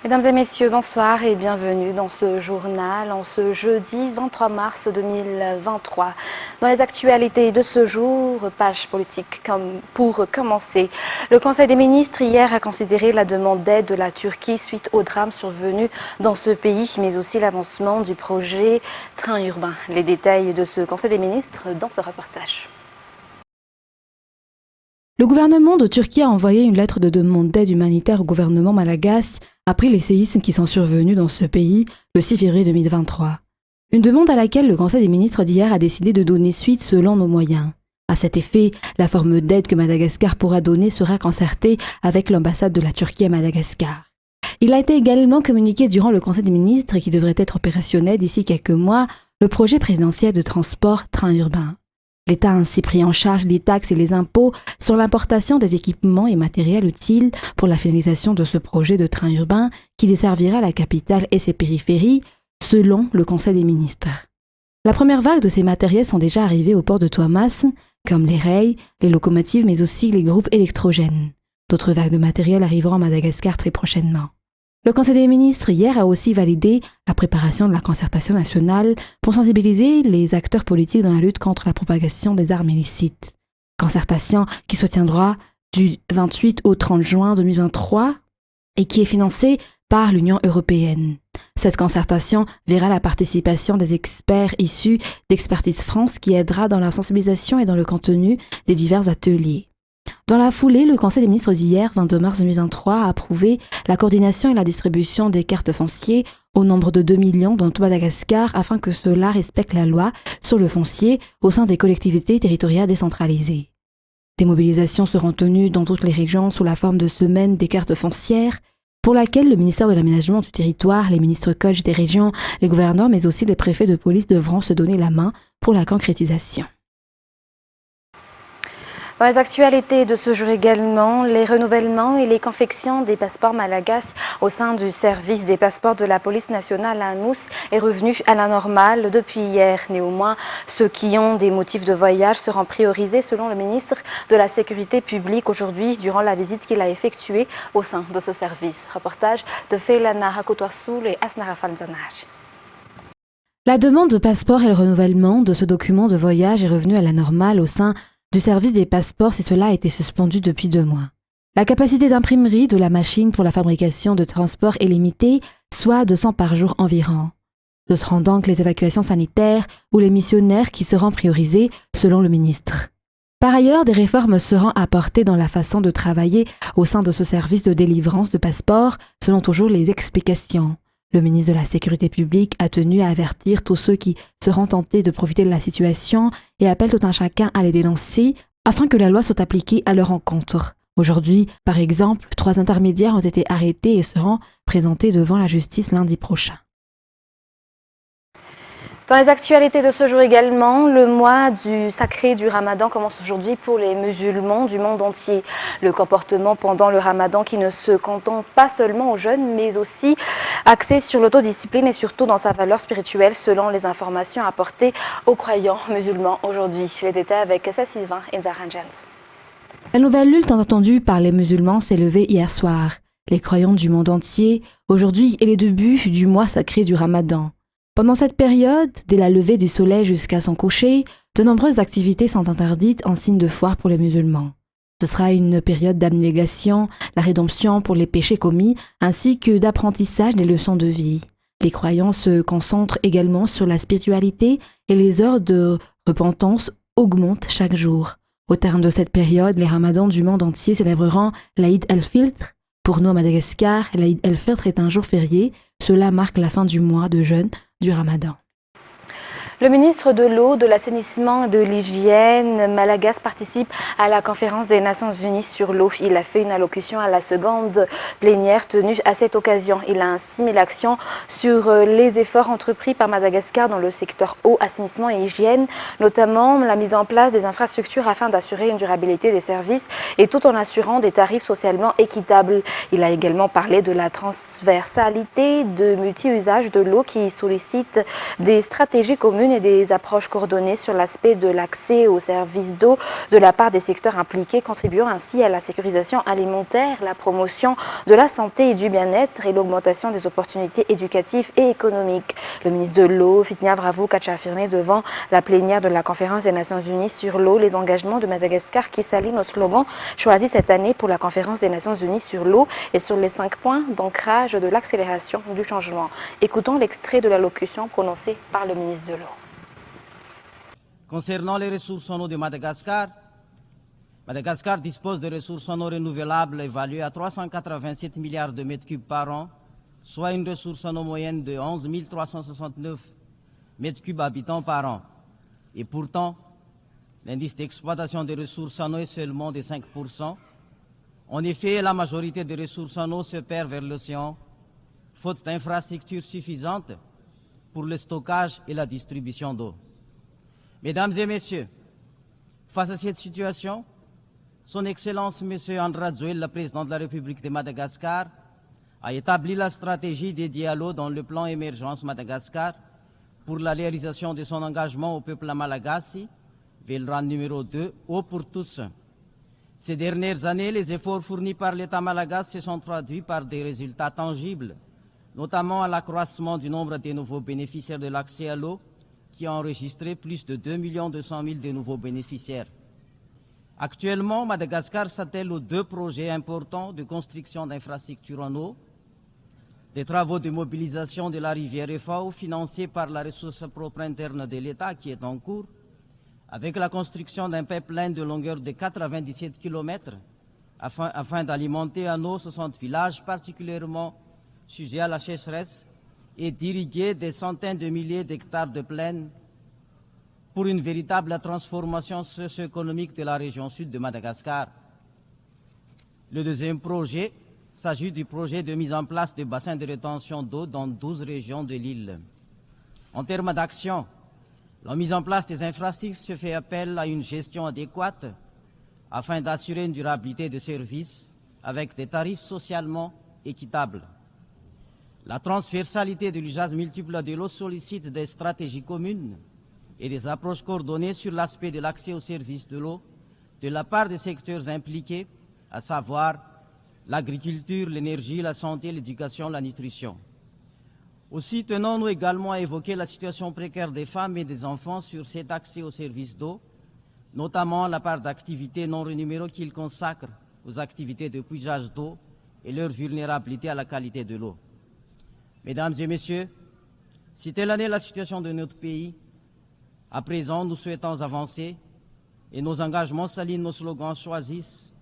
Mesdames et messieurs, bonsoir et bienvenue dans ce journal en ce jeudi 23 mars 2023. Dans les actualités de ce jour, page politique pour commencer. Le Conseil des ministres hier a considéré la demande d'aide de la Turquie suite au drame survenu dans ce pays, mais aussi l'avancement du projet train urbain. Les détails de ce Conseil des ministres dans ce reportage. Le gouvernement de Turquie a envoyé une lettre de demande d'aide humanitaire au gouvernement malagasy après les séismes qui sont survenus dans ce pays le 6 février 2023. Une demande à laquelle le Conseil des ministres d'hier a décidé de donner suite selon nos moyens. À cet effet, la forme d'aide que Madagascar pourra donner sera concertée avec l'ambassade de la Turquie à Madagascar. Il a été également communiqué durant le Conseil des ministres et qui devrait être opérationnel d'ici quelques mois, le projet présidentiel de transport train urbain. L'État a ainsi pris en charge les taxes et les impôts sur l'importation des équipements et matériels utiles pour la finalisation de ce projet de train urbain qui desservira la capitale et ses périphéries, selon le Conseil des ministres. La première vague de ces matériels sont déjà arrivés au port de Toamas, comme les rails, les locomotives, mais aussi les groupes électrogènes. D'autres vagues de matériel arriveront à Madagascar très prochainement. Le Conseil des ministres hier a aussi validé la préparation de la concertation nationale pour sensibiliser les acteurs politiques dans la lutte contre la propagation des armes illicites. Concertation qui se tiendra du 28 au 30 juin 2023 et qui est financée par l'Union européenne. Cette concertation verra la participation des experts issus d'Expertise France qui aidera dans la sensibilisation et dans le contenu des divers ateliers. Dans la foulée, le Conseil des ministres d'hier, 22 mars 2023, a approuvé la coordination et la distribution des cartes foncières au nombre de 2 millions dans tout Madagascar afin que cela respecte la loi sur le foncier au sein des collectivités territoriales décentralisées. Des mobilisations seront tenues dans toutes les régions sous la forme de semaines des cartes foncières pour laquelle le ministère de l'Aménagement du Territoire, les ministres coachs des régions, les gouverneurs mais aussi les préfets de police devront se donner la main pour la concrétisation. Dans les actualités de ce jour également, les renouvellements et les confections des passeports malagasy au sein du service des passeports de la police nationale à Nous est revenu à la normale depuis hier. Néanmoins, ceux qui ont des motifs de voyage seront priorisés selon le ministre de la Sécurité publique aujourd'hui durant la visite qu'il a effectuée au sein de ce service. Reportage de Feilana Rakotwasoul et Asnara Fanzanaj. La demande de passeport et le renouvellement de ce document de voyage est revenu à la normale au sein du service des passeports si cela a été suspendu depuis 2 mois. La capacité d'imprimerie de la machine pour la fabrication de transport est limitée, soit 200 par jour environ. Ce seront donc les évacuations sanitaires ou les missionnaires qui seront priorisés selon le ministre. Par ailleurs, des réformes seront apportées dans la façon de travailler au sein de ce service de délivrance de passeports, selon toujours les explications. Le ministre de la Sécurité publique a tenu à avertir tous ceux qui seront tentés de profiter de la situation et appelle tout un chacun à les dénoncer afin que la loi soit appliquée à leur encontre. Aujourd'hui, par exemple, 3 intermédiaires ont été arrêtés et seront présentés devant la justice lundi prochain. Dans les actualités de ce jour également, le mois du sacré du Ramadan commence aujourd'hui pour les musulmans du monde entier. Le comportement pendant le Ramadan qui ne se cantonne pas seulement aux jeunes, mais aussi axé sur l'autodiscipline et surtout dans sa valeur spirituelle selon les informations apportées aux croyants musulmans aujourd'hui. Les détails avec Essa Sylvain et Zahran Jans. La nouvelle lutte entendue par les musulmans s'est levée hier soir. Les croyants du monde entier, aujourd'hui est le début du mois sacré du Ramadan. Pendant cette période, dès la levée du soleil jusqu'à son coucher, de nombreuses activités sont interdites en signe de foi pour les musulmans. Ce sera une période d'abnégation, la rédemption pour les péchés commis, ainsi que d'apprentissage des leçons de vie. Les croyants se concentrent également sur la spiritualité et les heures de repentance augmentent chaque jour. Au terme de cette période, les ramadans du monde entier célébreront l'Aïd el-Fitr. Pour nous à Madagascar, l'Aïd el-Fitr est un jour férié. Cela marque la fin du mois de jeûne du Ramadan. Le ministre de l'Eau, de l'Assainissement et de l'Hygiène, Malagasy, participe à la conférence des Nations Unies sur l'eau. Il a fait une allocution à la seconde plénière tenue à cette occasion. Il a ainsi mis l'accent sur les efforts entrepris par Madagascar dans le secteur eau, assainissement et hygiène, notamment la mise en place des infrastructures afin d'assurer une durabilité des services et tout en assurant des tarifs socialement équitables. Il a également parlé de la transversalité de multi-usage de l'eau qui sollicite des stratégies communes communes et des approches coordonnées sur l'aspect de l'accès aux services d'eau de la part des secteurs impliqués, contribuant ainsi à la sécurisation alimentaire, la promotion de la santé et du bien-être et l'augmentation des opportunités éducatives et économiques. Le ministre de l'eau, Fitnia Bravo-Kacha, a affirmé devant la plénière de la Conférence des Nations Unies sur l'eau les engagements de Madagascar qui s'allient au slogan choisi cette année pour la Conférence des Nations Unies sur l'eau et sur les 5 points d'ancrage de l'accélération du changement. Écoutons l'extrait de l'allocution prononcée par le ministre de l'eau. Concernant les ressources en eau de Madagascar, Madagascar dispose de ressources en eau renouvelables évaluées à 387 milliards de mètres cubes par an, soit une ressource en eau moyenne de 11 369 mètres cubes habitants par an. Et pourtant, l'indice d'exploitation des ressources en eau est seulement de 5%. En effet, la majorité des ressources en eau se perd vers l'océan, faute d'infrastructures suffisantes pour le stockage et la distribution d'eau. Mesdames et messieurs, face à cette situation, Son Excellence M. André Rajoelina, le président de la République de Madagascar, a établi la stratégie dédiée à l'eau dans le plan Émergence Madagascar pour la réalisation de son engagement au peuple malagasy, VELRAN numéro 2, eau pour tous. Ces dernières années, les efforts fournis par l'État malagasy se sont traduits par des résultats tangibles, notamment à l'accroissement du nombre de nouveaux bénéficiaires de l'accès à l'eau, qui a enregistré plus de 2 200 000 de nouveaux bénéficiaires. Actuellement, Madagascar s'attelle aux 2 projets importants de construction d'infrastructures en eau, des travaux de mobilisation de la rivière Efao financés par la ressource propre interne de l'État qui est en cours, avec la construction d'un pipeline de longueur de 97 km afin d'alimenter en eau 60 villages particulièrement sujets à la sécheresse et d'irriguer des centaines de milliers d'hectares de plaines pour une véritable transformation socio-économique de la région sud de Madagascar. Le deuxième projet s'agit du projet de mise en place de bassins de rétention d'eau dans 12 régions de l'île. En termes d'action, la mise en place des infrastructures se fait appel à une gestion adéquate afin d'assurer une durabilité de services avec des tarifs socialement équitables. La transversalité de l'usage multiple de l'eau sollicite des stratégies communes et des approches coordonnées sur l'aspect de l'accès aux services de l'eau de la part des secteurs impliqués, à savoir l'agriculture, l'énergie, la santé, l'éducation, la nutrition. Aussi, tenons-nous également à évoquer la situation précaire des femmes et des enfants sur cet accès aux services d'eau, notamment la part d'activités non rémunérées qu'ils consacrent aux activités de puisage d'eau et leur vulnérabilité à la qualité de l'eau. Mesdames et messieurs, si telle en est la situation de notre pays, à présent, nous souhaitons avancer et nos engagements s'alignent nos slogans choisis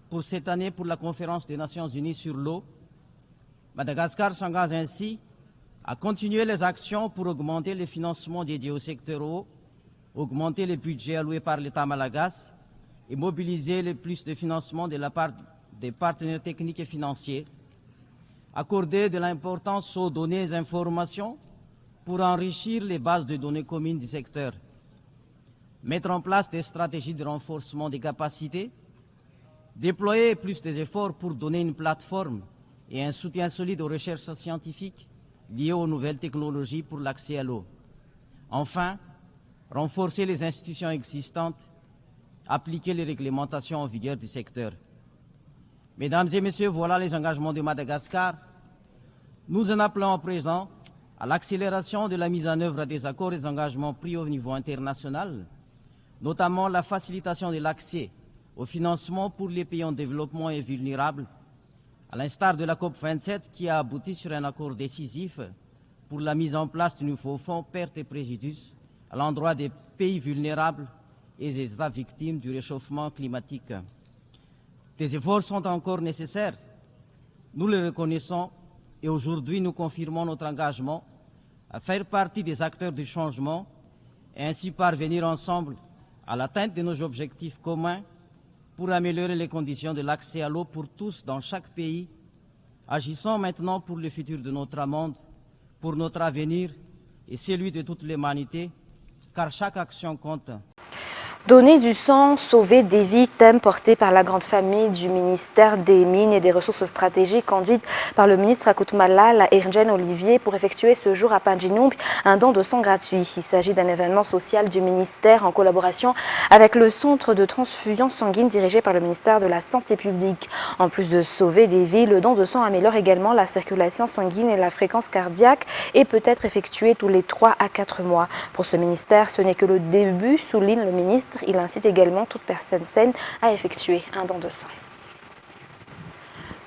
pour cette année pour la Conférence des Nations Unies sur l'eau. Madagascar s'engage ainsi à continuer les actions pour augmenter les financements dédiés au secteur eau, augmenter les budgets alloués par l'État malagasy et mobiliser le plus de financements de la part des partenaires techniques et financiers, accorder de l'importance aux données et informations pour enrichir les bases de données communes du secteur, mettre en place des stratégies de renforcement des capacités, déployer plus des efforts pour donner une plateforme et un soutien solide aux recherches scientifiques liées aux nouvelles technologies pour l'accès à l'eau. Enfin, renforcer les institutions existantes, appliquer les réglementations en vigueur du secteur. Mesdames et messieurs, voilà les engagements de Madagascar. Nous en appelons à présent à l'accélération de la mise en œuvre des accords et engagements pris au niveau international, notamment la facilitation de l'accès au financement pour les pays en développement et vulnérables, à l'instar de la COP27 qui a abouti sur un accord décisif pour la mise en place du nouveau fonds pertes et préjudices à l'endroit des pays vulnérables et des États victimes du réchauffement climatique. Des efforts sont encore nécessaires, nous le reconnaissons, et aujourd'hui nous confirmons notre engagement à faire partie des acteurs du changement et ainsi parvenir ensemble à l'atteinte de nos objectifs communs pour améliorer les conditions de l'accès à l'eau pour tous dans chaque pays. Agissons maintenant pour le futur de notre monde, pour notre avenir et celui de toute l'humanité, car chaque action compte. Donner du sang, sauver des vies, thème porté par la grande famille du ministère des Mines et des Ressources stratégiques conduite par le ministre Akoutou-Malal Ergen Olivier pour effectuer ce jour à Pandjinoub un don de sang gratuit. Il s'agit d'un événement social du ministère en collaboration avec le centre de transfusion sanguine dirigé par le ministère de la Santé publique. En plus de sauver des vies, le don de sang améliore également la circulation sanguine et la fréquence cardiaque et peut être effectué tous les 3 à 4 mois. Pour ce ministère, ce n'est que le début, souligne le ministre. Il incite également toute personne saine à effectuer un don de sang.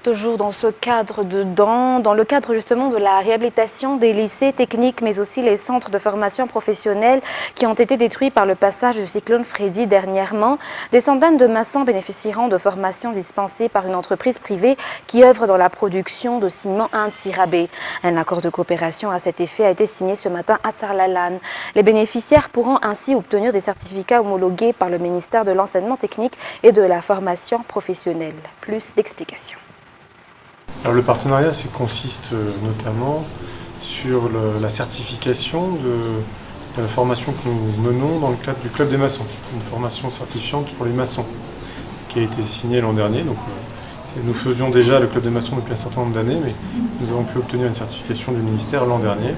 Toujours dans ce cadre dans le cadre justement de la réhabilitation des lycées techniques, mais aussi les centres de formation professionnelle qui ont été détruits par le passage du cyclone Freddy dernièrement, des centaines de maçons bénéficieront de formations dispensées par une entreprise privée qui œuvre dans la production de ciment Inde-Sirabé. Un accord de coopération à cet effet a été signé ce matin à Tsarlalan. Les bénéficiaires pourront ainsi obtenir des certificats homologués par le ministère de l'Enseignement technique et de la formation professionnelle. Plus d'explications. Alors, le partenariat consiste notamment sur la certification de la formation que nous menons dans le cadre du Club des maçons, une formation certifiante pour les maçons qui a été signée l'an dernier. Donc, nous faisions déjà le Club des maçons depuis un certain nombre d'années, mais nous avons pu obtenir une certification du ministère l'an dernier.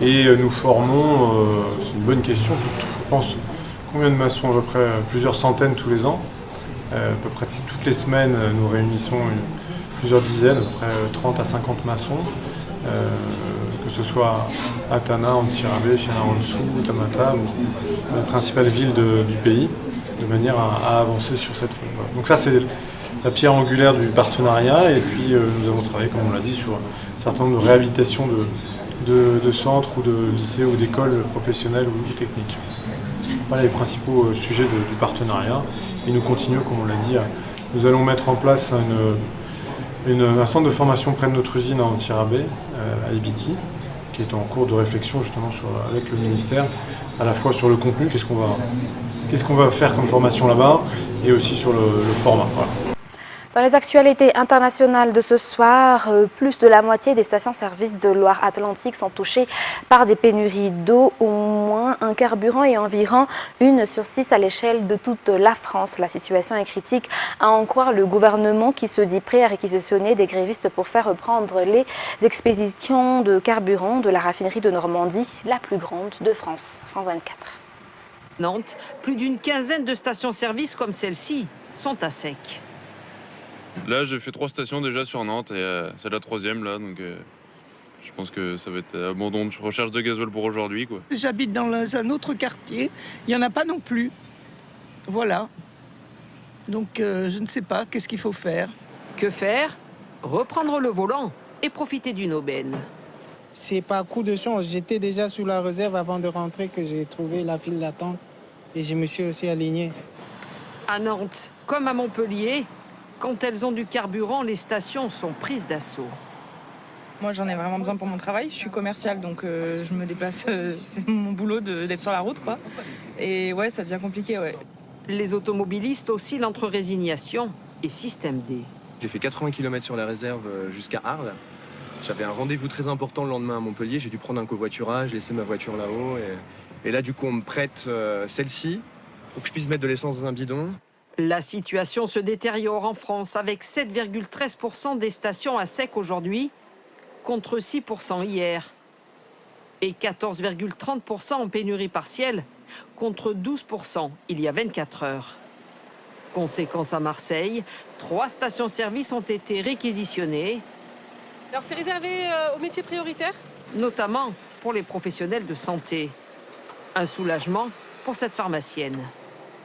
Et nous formons, c'est une bonne question, je pense, combien de maçons? À peu près plusieurs centaines tous les ans. À peu près toutes les semaines, nous réunissons plusieurs dizaines, à peu près 30 à 50 maçons, que ce soit à Tana, Ande-Sirabé, Fianarantsoa, Tamata, les principales villes du pays, de manière à avancer sur cette voie. Donc ça, c'est la pierre angulaire du partenariat, et puis nous avons travaillé, comme on l'a dit, sur un certain nombre de réhabilitations de centres ou de lycées ou d'écoles professionnelles ou techniques. Voilà les principaux sujets du partenariat, et nous continuons, comme on l'a dit, nous allons mettre en place un centre de formation près de notre usine à Ande-Sirabé, à Ibiti, qui est en cours de réflexion justement avec le ministère, à la fois sur le contenu, qu'est-ce qu'on va faire comme formation là-bas, et aussi sur le format. Voilà. Dans les actualités internationales de ce soir, plus de la moitié des stations-service de Loire-Atlantique sont touchées par des pénuries d'eau, au moins un carburant et environ 1 sur 6 à l'échelle de toute la France. La situation est critique, à en croire le gouvernement qui se dit prêt à réquisitionner des grévistes pour faire reprendre les expéditions de carburant de la raffinerie de Normandie, la plus grande de France. France 24. Nantes, plus d'une quinzaine de stations-service comme celle-ci sont à sec. Là, j'ai fait 3 stations déjà sur Nantes et c'est la 3e là, donc je pense que ça va être abandon de recherche de gasoil pour aujourd'hui, quoi. J'habite dans un autre quartier, il n'y en a pas non plus. Voilà. Donc je ne sais pas, qu'est-ce qu'il faut faire? Que faire? Reprendre le volant et profiter d'une aubaine. C'est pas coup de chance, j'étais déjà sous la réserve avant de rentrer que j'ai trouvé la file d'attente et je me suis aussi aligné. À Nantes, comme à Montpellier, quand elles ont du carburant, les stations sont prises d'assaut. Moi, j'en ai vraiment besoin pour mon travail. Je suis commerciale, donc je me déplace. C'est mon boulot d'être sur la route, quoi. Et ouais, ça devient compliqué, ouais. Les automobilistes oscillent entre résignation et système D. J'ai fait 80 km sur la réserve jusqu'à Arles. J'avais un rendez-vous très important le lendemain à Montpellier. J'ai dû prendre un covoiturage, laisser ma voiture là-haut. Et là, du coup, on me prête celle-ci pour que je puisse mettre de l'essence dans un bidon. La situation se détériore en France avec 7,13% des stations à sec aujourd'hui, contre 6% hier. Et 14,30% en pénurie partielle, contre 12% il y a 24 heures. Conséquence à Marseille, 3 stations-service ont été réquisitionnées. Alors c'est réservé aux métiers prioritaires ? Notamment pour les professionnels de santé. Un soulagement pour cette pharmacienne.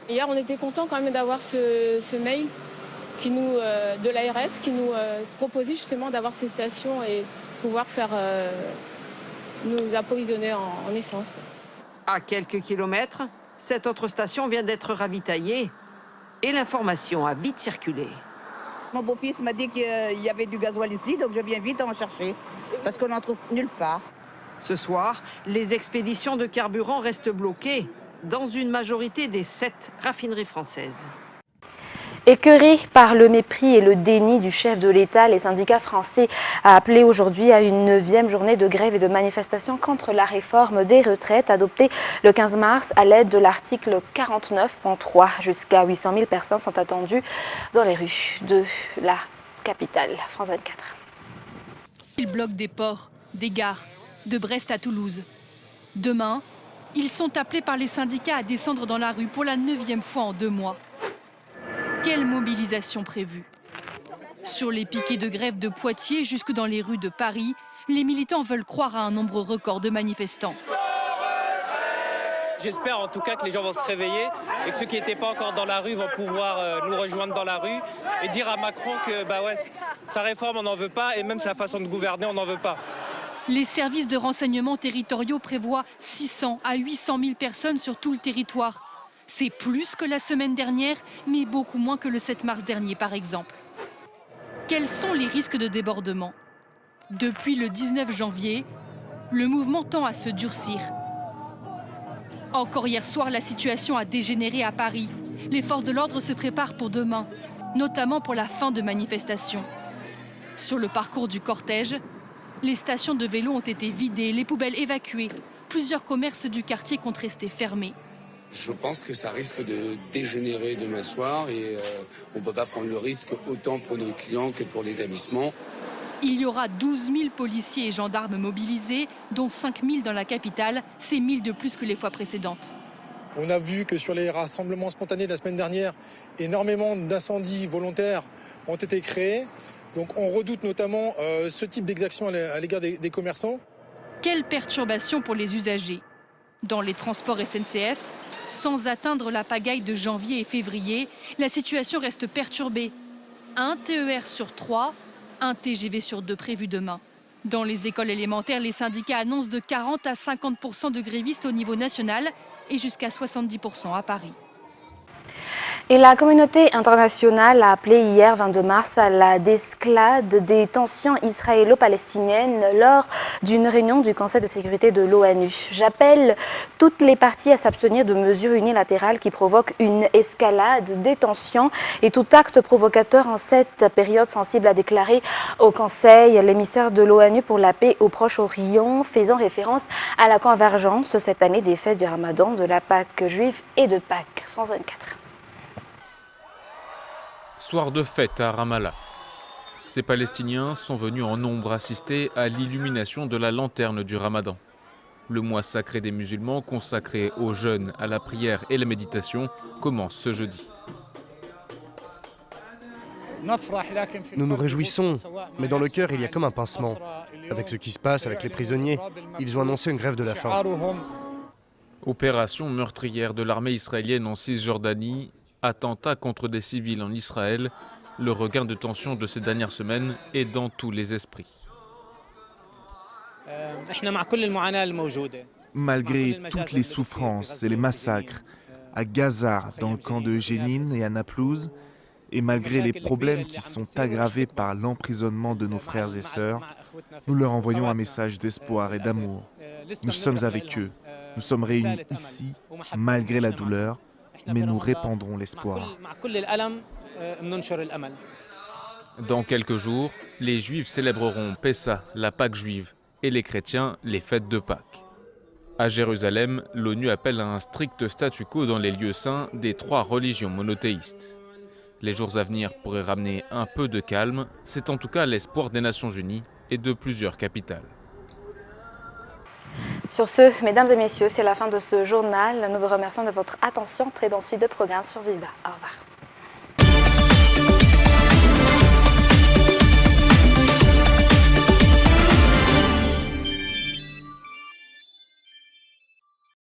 Hier, on était contents quand même d'avoir ce mail de l'ARS qui nous proposait justement d'avoir ces stations et pouvoir nous approvisionner en essence. À quelques kilomètres, cette autre station vient d'être ravitaillée et l'information a vite circulé. Mon beau-fils m'a dit qu'il y avait du gasoil ici, donc je viens vite en chercher parce qu'on n'en trouve nulle part. Ce soir, les expéditions de carburant restent bloquées dans une majorité des 7 raffineries françaises. Écœurés par le mépris et le déni du chef de l'État, les syndicats français ont appelé aujourd'hui à une 9e journée de grève et de manifestation contre la réforme des retraites adoptée le 15 mars à l'aide de l'article 49.3. Jusqu'à 800 000 personnes sont attendues dans les rues de la capitale. France 24. Ils bloquent des ports, des gares, de Brest à Toulouse. Demain, ils sont appelés par les syndicats à descendre dans la rue pour la 9e fois en 2 mois. Quelle mobilisation prévue? Sur les piquets de grève de Poitiers jusque dans les rues de Paris, les militants veulent croire à un nombre record de manifestants. J'espère en tout cas que les gens vont se réveiller et que ceux qui n'étaient pas encore dans la rue vont pouvoir nous rejoindre dans la rue et dire à Macron que sa réforme on n'en veut pas et même sa façon de gouverner on n'en veut pas. Les services de renseignement territoriaux prévoient 600 à 800 000 personnes sur tout le territoire. C'est plus que la semaine dernière, mais beaucoup moins que le 7 mars dernier, par exemple. Quels sont les risques de débordement? Depuis le 19 janvier, le mouvement tend à se durcir. Encore hier soir, la situation a dégénéré à Paris. Les forces de l'ordre se préparent pour demain, notamment pour la fin de manifestation. Sur le parcours du cortège, les stations de vélo ont été vidées, les poubelles évacuées. Plusieurs commerces du quartier comptent rester fermés. Je pense que ça risque de dégénérer demain soir et on ne peut pas prendre le risque autant pour nos clients que pour l'établissement. Il y aura 12 000 policiers et gendarmes mobilisés, dont 5 000 dans la capitale. C'est 1 000 de plus que les fois précédentes. On a vu que sur les rassemblements spontanés de la semaine dernière, énormément d'incendies volontaires ont été créés. Donc on redoute notamment ce type d'exaction à l'égard des commerçants. Quelle perturbation pour les usagers? Dans les transports SNCF, sans atteindre la pagaille de janvier et février, la situation reste perturbée. 1 TER sur 3, 1 TGV sur 2 prévu demain. Dans les écoles élémentaires, les syndicats annoncent de 40 à 50% de grévistes au niveau national et jusqu'à 70% à Paris. Et la communauté internationale a appelé hier 22 mars à la désescalade des tensions israélo-palestiniennes lors d'une réunion du Conseil de sécurité de l'ONU. J'appelle toutes les parties à s'abstenir de mesures unilatérales qui provoquent une escalade des tensions et tout acte provocateur en cette période sensible, a déclaré au Conseil l'émissaire de l'ONU pour la paix au Proche-Orient, faisant référence à la convergence cette année des fêtes du Ramadan, de la Pâque juive et de Pâques. France 24. Soir de fête à Ramallah. Ces Palestiniens sont venus en nombre assister à l'illumination de la lanterne du Ramadan. Le mois sacré des musulmans, consacré aux jeûnes, à la prière et la méditation, commence ce jeudi. Nous nous réjouissons, mais dans le cœur il y a comme un pincement. Avec ce qui se passe avec les prisonniers, ils ont annoncé une grève de la faim. Opération meurtrière de l'armée israélienne en Cisjordanie, attentats contre des civils en Israël, le regain de tension de ces dernières semaines est dans tous les esprits. Malgré toutes les souffrances et les massacres, à Gaza, dans le camp de Jénine et à Naplouse, et malgré les problèmes qui sont aggravés par l'emprisonnement de nos frères et sœurs, nous leur envoyons un message d'espoir et d'amour. Nous sommes avec eux, nous sommes réunis ici, malgré la douleur, mais nous répandrons l'espoir. Dans quelques jours, les Juifs célébreront Pessah, la Pâque juive, et les chrétiens, les fêtes de Pâques. À Jérusalem, l'ONU appelle à un strict statu quo dans les lieux saints des 3 religions monothéistes. Les jours à venir pourraient ramener un peu de calme, c'est en tout cas l'espoir des Nations Unies et de plusieurs capitales. Sur ce, mesdames et messieurs, c'est la fin de ce journal. Nous vous remercions de votre attention. Très bonne suite de programme sur Viva. Au revoir.